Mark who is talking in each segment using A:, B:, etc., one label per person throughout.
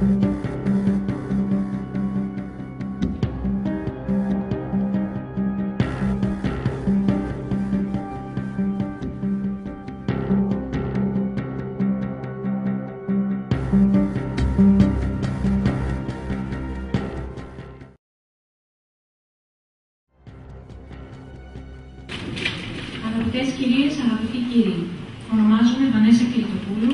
A: Αγαπητές κυρίες, αγαπητοί κύριοι, ονομάζομαι Βανέσα Κλειτοπούλου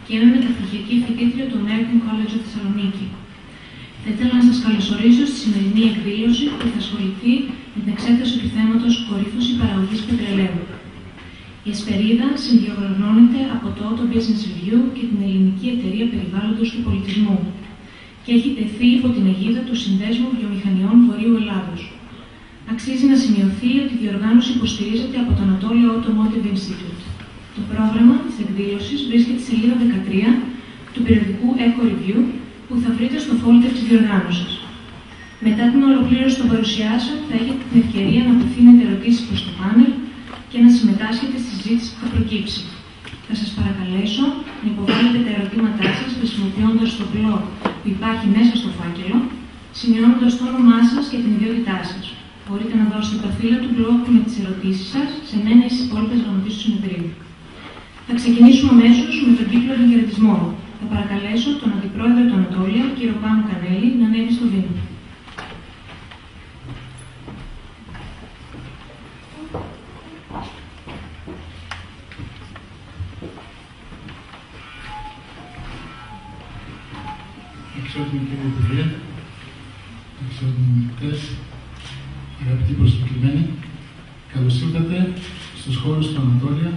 A: και είμαι μεταπτυχιακή φοιτήτρια του American College of Θεσσαλονίκη. Θα ήθελα να σας καλωσορίσω στη σημερινή εκδήλωση που θα ασχοληθεί με την εξέταση του θέματος κορύφωση παραγωγής πετρελαίου. Η Εσπερίδα συνδιοργανώνεται από το Auto Business Review και την Ελληνική Εταιρεία Περιβάλλοντος και Πολιτισμού και έχει τεθεί υπό την αιγίδα του Συνδέσμου Βιομηχανιών Βορείου Ελλάδος. Αξίζει να σημειωθεί ότι η διοργάνωση υποστηρίζεται από το Anatolia Automotive Institute. Το πρόγραμμα της εκδήλωσης βρίσκεται στη σελίδα 13 του περιοδικού Eco Review που θα βρείτε στο folder της διοργάνωσης. Μετά την ολοκλήρωση των παρουσιάσεων θα έχετε την ευκαιρία να απευθύνετε ερωτήσεις προς το πάνελ και να συμμετάσχετε στη συζήτηση που θα προκύψει. Θα σας παρακαλέσω να υποβάλλετε τα ερωτήματά σας χρησιμοποιώντας το blog που υπάρχει μέσα στο φάκελο, σημειώνοντας το όνομά σας και την ιδιότητά σας. Μπορείτε να δώσετε τα φύλλα του blog με τις ερωτήσεις σας σε μένα ή στις υπόλοιπες γραμματείς του συνεδρίου. Θα ξεκινήσουμε αμέσως με τον κύκλο των χαιρετισμών. Θα παρακαλέσω τον Αντιπρόεδρο του Ανατόλια, κύριο Πάνο Κανέλη, να ανέβει στο βήμα.
B: Αξιότιμη κύριε Υπουργέ, αξιότιμοι μιλητές, αγαπητοί προσκεκλημένοι, καλώς ήρθατε στους χώρους του Ανατόλια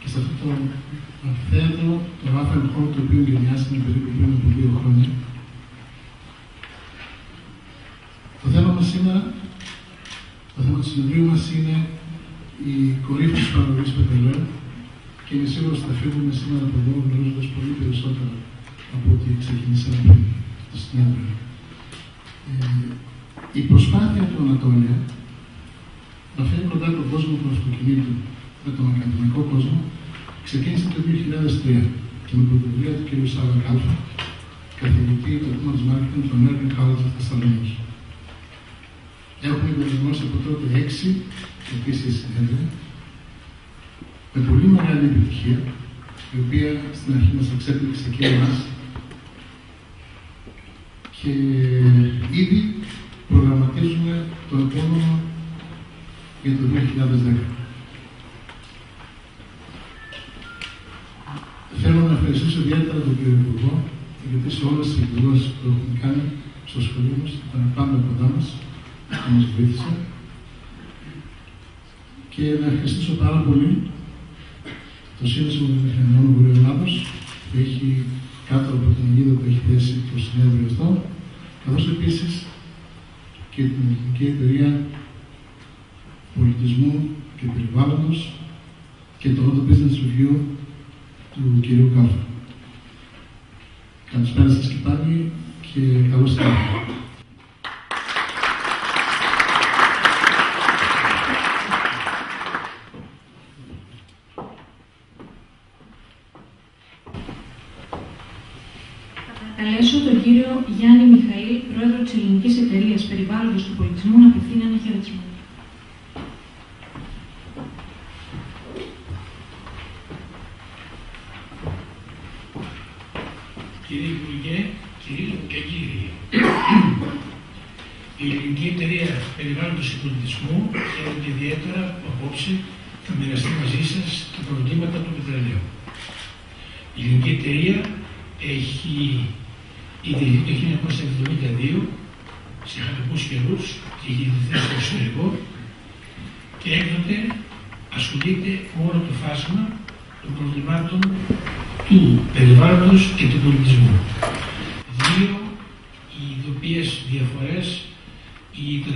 B: και σε αυτό το αυθαίρετο, το άφανο χώρο το οποίο γενιάσαμε περίπου πριν από 2 χρόνια. Το θέμα μας σήμερα, το θέμα του συνεδρίου μας είναι η κορύφωση της παραγωγής πετρελαίου και είμαι σίγουρος ότι θα φύγουμε σήμερα από εδώ γνωρίζοντας πολύ περισσότερα από ό,τι ξεκινήσαμε πριν το συνέδριο. Η προσπάθεια του Ανατόλια να φέρει κοντά τον κόσμο του αυτοκινήτου με τον ακαδημαϊκό κόσμο ξεκίνησε το 2003 και με πρωτοβουλία του κ. Σάβα Κάλφα, καθηγητή του τμήματος Marketing του American College of Θεσσαλονίκη. Έχουμε διοργανώσει από τότε 6 επίσης συνέδρια με πολύ μεγάλη επιτυχία, η οποία στην αρχή μας εξέπληξε και εμάς και ήδη προγραμματίζουμε το επόμενο για το 2010. Θέλω να ευχαριστήσω ιδιαίτερα τον κύριο Υπουργό, γιατί σε όλες τις εκδηλώσεις που έχουμε κάνει στο σχολείο μας ήταν πάντα κοντά μας και μας βοήθησε. Και να ευχαριστήσω πάρα πολύ το Σύνδεσμο Βιομηχανιών Βορείου Ελλάδος, που έχει κάτω από την αιγίδα που έχει θέσει το συνέδριο αυτό, καθώς επίσης και την Ελληνική Εταιρεία Πολιτισμού και Περιβάλλοντος και το Auto Business Review του κ. Κάλφα. Καλησπέρα σας και πάλι και καλώς ήρθατε.
A: Καλέσω τον κύριο Γιάννη Μιχαήλ, πρόεδρο της Ελληνικής Εταιρείας Περιβάλλοντος και Πολιτισμού, να απευθύνει ένα χαιρετισμό.
C: Κύριε Υπουργέ, κυρίες και κύριοι, η Ελληνική Εταιρεία Περιβάλλοντος και Πολιτισμού χαίρεται ιδιαίτερα που απόψε θα μοιραστεί μαζί σας τα προβλήματα του πετρελαίου. Η Ελληνική Εταιρεία έχει ιδρυθεί το 1972 σε χαλεπούς καιρούς και έχει ιδρυθεί στο εξωτερικό και έκτοτε ασχολείται με όλο το φάσμα των προβλημάτων του περιβάλλοντος και του πολιτισμού. Δύο οι ειδοποιές διαφορές ή τα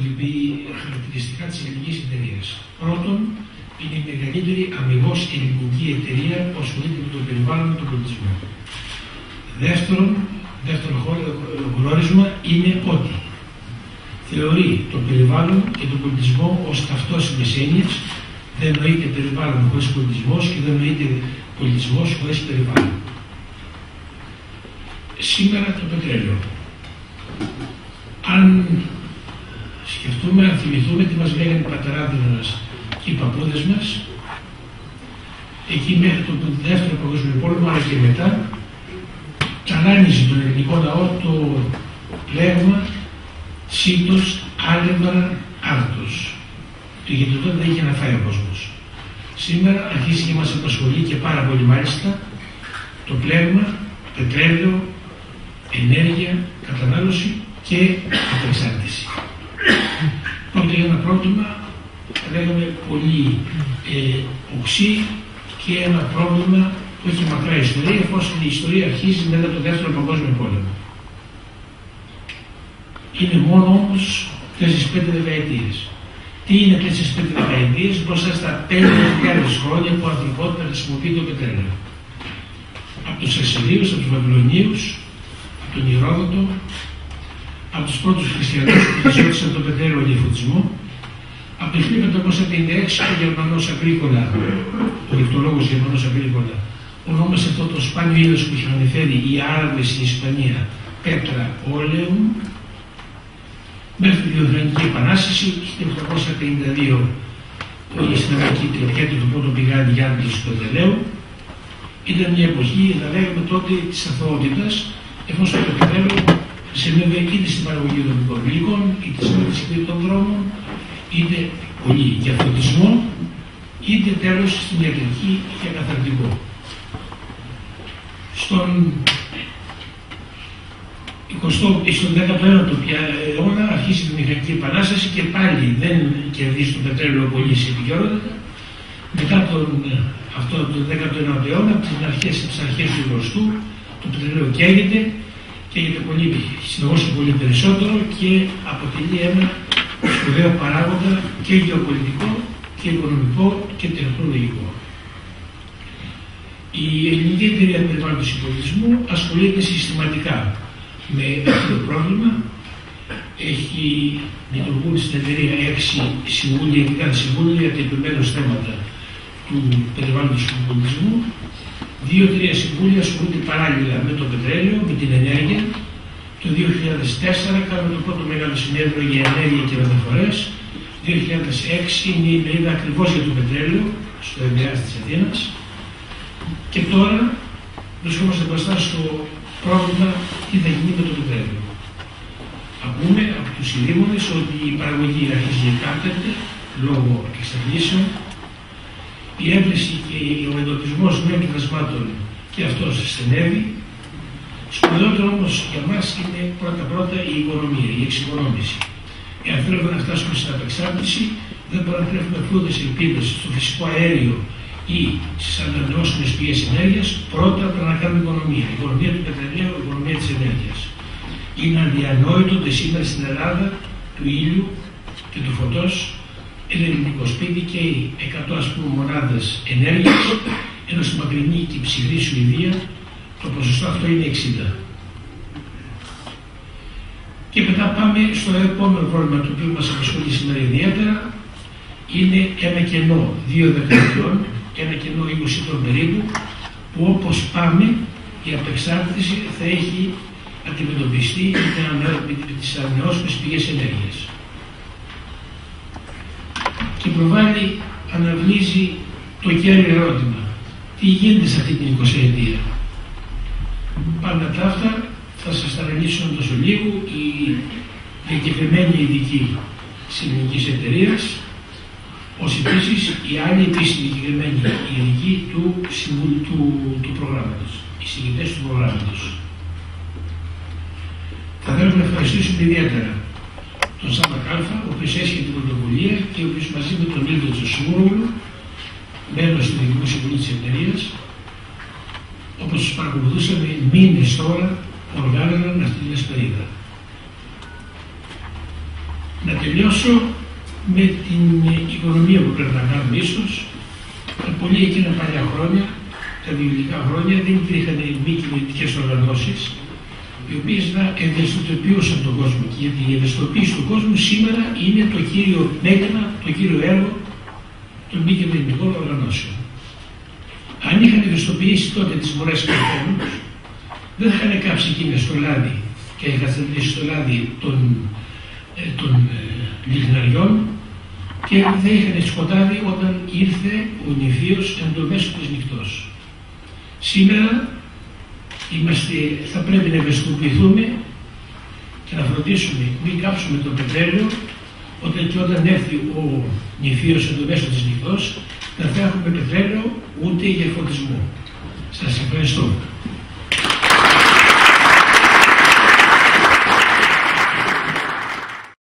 C: χαρακτηριστικά της ελληνικής εταιρείας. Πρώτον, είναι η μεγαλύτερη αμιγώς ελληνική εταιρεία που ασχολείται με το περιβάλλον και τον πολιτισμό. Δεύτερο γνώρισμα είναι ότι θεωρεί το περιβάλλον και τον πολιτισμό ως ταυτόσιμες έννοιες. Δεν νοείται περιβάλλον χωρίς πολιτισμός και δεν νοείται πολιτισμός χωρίς περιβάλλον. σήμερα το πετρέλαιο. Αν σκεφτούμε, αν θυμηθούμε τι μας λέγανε οι πατεράδες μας και οι παππούδες μας, εκεί μέχρι τον δεύτερο παγκόσμιο πόλεμο, αλλά και μετά, ταλάνιζε τον ελληνικό λαό το πλέγμα σύντος, άλευρα, άρτος. Γιατί τότε δεν είχε να φάει ο κόσμος. Σήμερα αρχίζει και μας απασχολεί και πάρα πολύ μάλιστα το πλέγμα, πετρέλαιο, ενέργεια, κατανάλωση και απεξάρτηση. Πρόκειται για ένα πρόβλημα, λέγαμε, πολύ οξύ και ένα πρόβλημα που έχει μακρά ιστορία, εφόσον η ιστορία αρχίζει μετά το δεύτερο παγκόσμιο πόλεμο. Είναι μόνο όμως 4-5 δεκαετίες. Τι είναι 4-5 δεκαετίες μπροστά στα 5.000 χρόνια που η ανθρωπότητα χρησιμοποιεί το πετρέλαιο? Από τους Ασσυρίους, από τους Βαβυλωνίους, από τον Ηρόδοτο, από τους πρώτους χριστιανούς που χρησιμοποιήσαν το πετρέλαιο για φωτισμό, από το 1556 ο Γερμανός Αγρίκολα, ο δικτολόγος Γερμανός Αγρίκολα, ονόμασε αυτό το σπάνιο είδος που είχαν φέρει οι Άραβες στην Ισπανία πέτρα όλεου, μέχρι τη Βιομηχανική Επανάσταση, το 1852 που η Συναλλαγική Τριοπιέτη του πρώτου πηγάδι Γιάννης του πετρελαίου. Ήταν μια εποχή, θα λέγαμε τότε, της αθωότητας, εφόσον το πετρέλαιο χρησιμεύε είτε στην παραγωγή των υλικών, είτε στην χρήση των δρόμων, είτε πολύ για φωτισμό, είτε τέλος στην ιατρική και καθαρτικό. Στον 19ο αιώνα αρχίσει τη Μηχανική Επανάσταση και πάλι δεν κερδίζει το πετρέλαιο πολύ σε επικαιρότητα. Μετά τον 19ο αιώνα, από τις αρχές του 20ου, το πετρέλαιο καίγεται συνεχώς πολύ περισσότερο και αποτελεί ένα σπουδαίο παράγοντα και γεωπολιτικό και οικονομικό και τεχνολογικό. Η Ελληνική Εταιρεία Περιβάλλοντος και Πολιτισμού ασχολείται συστηματικά με αυτό το πρόβλημα. Λειτουργούν στην εταιρεία 6 συμβούλια, ειδικά συμβούλια για τα επιμέρους θέματα του περιβάλλοντος και του πολιτισμού. 2-3 συμβούλια ασχολούνται παράλληλα με το πετρέλαιο, με την ενέργεια. Το 2004 κάναμε το πρώτο μεγάλο συνέδριο για ενέργεια και μεταφορές. 2006 είναι η ημερίδα ακριβώς για το πετρέλαιο στο ΕΔΕΑ της Αθήνας. Και τώρα βρισκόμαστε μπροστά στο πρόβλημα τι θα γίνει με το πετρέλαιο. Ακούμε από τους ειδήμονες ότι η παραγωγή αρχίζει να κάθεται λόγω εξαρτήσεων. Η έβρεση και ο εντοπισμός νέων κοιτασμάτων και αυτός στενεύει. Σπουδαιότερο όμως για μας είναι πρώτα-πρώτα η οικονομία, η εξοικονόμηση. Εάν θέλουμε να φτάσουμε στην απεξάρτηση, δεν μπορούμε να τρέφουμε φλούδες ελπίδες στο φυσικό αέριο ή στις ανανεώσιμες πηγές ενέργειας. Πρώτα πρέπει να κάνουμε οικονομία. Η οικονομία του πετρελαίου, η οικονομία της ενέργειας. Είναι αδιανόητο ότι σήμερα στην Ελλάδα του ήλιου και του φωτός ένα ελληνικό σπίτι και οι 100 μονάδες ενέργειας, ενώ στη μακρινή και ψηλή Σουηδία το ποσοστό αυτό είναι 60. Και μετά πάμε στο επόμενο πρόβλημα το οποίο μας απασχολεί σήμερα ιδιαίτερα. Είναι ένα κενό 2 δεκαετιών, ένα κενό 20 ετών περίπου, που όπως πάμε η απεξάρτηση θα έχει αντιμετωπιστεί με τις ανανεώσιμες πηγές ενέργειας. Και προβάλλει, αναβλύζει το κέριο ερώτημα. Τι γίνεται σε αυτή την 20 ετία? Πάντα τα αυτά θα σας τα αναλύσουν τόσο λίγο οι διακεκριμένοι ειδικοί της ελληνικής εταιρείας, ως επίσης οι άλλοι επίσης διακεκριμένοι ειδικοί του προγράμματος, οι συγκεκριτές του προγράμματος. Θα θέλουμε να ευχαριστήσουμε ιδιαίτερα τον Σάβα Κάλφα, ο οποίος έσχε την πρωτοβουλία και ο οποίος μαζί με τον Ήλιο Τσοσούρογλου, μέλος του Διοικητικού Συμβουλίου της εταιρείας, όπως τους παρακολουθούσαμε μήνες τώρα, οργάνωναν αυτή την εσπερίδα. Να τελειώσω με την οικονομία που πρέπει να κάνουμε ίσως. Πολλοί εκείνα παλιά χρόνια, τα βιβλικά χρόνια, δεν υπήρχαν μη κυβερνητικές οργανώσεις, οι οποίες να ευαισθητοποιούσαν τον κόσμο. Γιατί η ευαισθητοποίηση του κόσμου σήμερα είναι το κύριο μέγεθα, το κύριο έργο των μη κυβερνητικών οργανώσεων. Αν είχαν ευαισθητοποιήσει τότε τις μορές και τους, δεν θα είχαν κάψει εκείνες στο λάδι και είχαν καθαρίσει στο λάδι των λιχναριών και δεν είχαν σκοτάδι όταν ήρθε ο νηφίος εν το μέσο της νυχτός. Σήμερα θα πρέπει να ευαισθητοποιηθούμε και να φροντίσουμε μην κάψουμε το πετρέλαιο και όταν έρθει ο νηφίος εν το μέσο της νυχτός δεν θα έχουμε πετρέλαιο ούτε για φωτισμό. Σας ευχαριστώ.